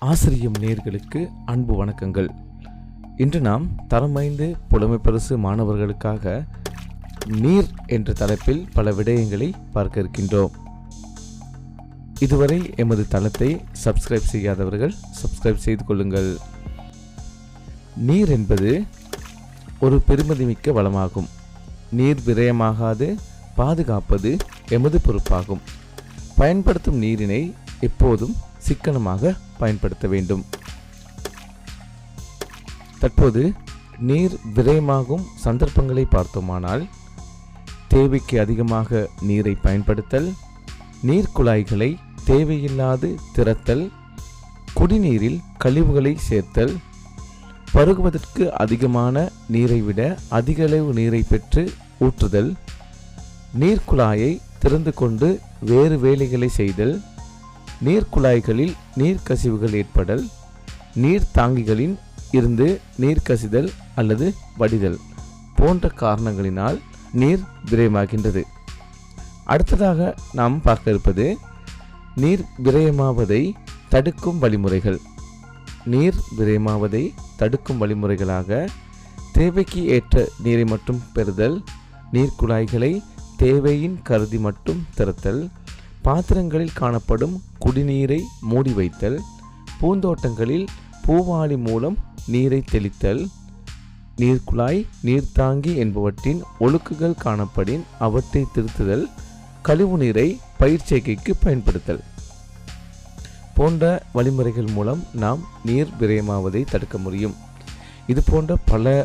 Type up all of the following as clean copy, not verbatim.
ஆசிரியம் நேயர்களுக்கு அன்பு வணக்கங்கள். இன்று நாம் தரம் 5 புலமை பரிசு மாணவர்களுக்காக நீர் என்ற தலைப்பில் பல விடயங்களை பார்க்க இருக்கின்றோம். இதுவரை எமது தளத்தை சப்ஸ்கிரைப் செய்யாதவர்கள் சப்ஸ்கிரைப் செய்து கொள்ளுங்கள். நீர் என்பது ஒரு பெருமதிமிக்க வளமாகும். நீர் விரயமாகாது பாதுகாப்பது எமது பொறுப்பாகும். பயன்படுத்தும் நீரினை எப்போதும் சிக்கனமாக பயன்படுத்த வேண்டும். தற்போது நீர் விரயமாகும் சந்தர்ப்பங்களை பார்த்தோமானால், தேவைக்கு அதிகமாக நீரை பயன்படுத்தல், நீர்க்குழாய்களை தேவையில்லாது திறத்தல், குடிநீரில் கழிவுகளை சேர்த்தல், பருகுவதற்கு அதிகமான நீரை விட அதிக அளவு நீரை பெற்று ஊற்றுதல், நீர்க்குழாயை திறந்து கொண்டு வேறு வேலைகளை செய்தல், நீர்க்குழாய்களில் நீர்க்கசிவுகள் ஏற்படல், நீர் தாங்கிகளின் இருந்து நீர் கசிதல் அல்லது வடிதல் போன்ற காரணங்களினால் நீர் விரயமாகின்றது. அடுத்ததாக நாம் பார்க்க இருப்பது நீர் விரயமாவதை தடுக்கும் வழிமுறைகள். நீர் விரயமாவதை தடுக்கும் வழிமுறைகளாக தேவைக்கு ஏற்ற நீரை மட்டும் பெறுதல், நீர்க்குழாய்களை தேவையின் கருதி மட்டும் திறத்தல், பாத்திரங்களில் காணப்படும் குடிநீரை மூடி வைத்தல், பூந்தோட்டங்களில் பூவாளி மூலம் நீரை தெளித்தல், நீர்க்குழாய் நீர்த்தாங்கி என்பவற்றின் ஒழுக்குகள் காணப்படின் அவற்றை திருத்துதல், கழிவு நீரை பயிர் செய்கைக்கு பயன்படுத்தல் போன்ற வழிமுறைகள் மூலம் நாம் நீர் விரயமாவதை தடுக்க முடியும். இது போன்ற பல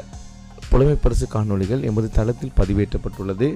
புலமை பரிசு காணொளிகள் எமது தளத்தில் பதிவேற்றப்பட்டுள்ளது.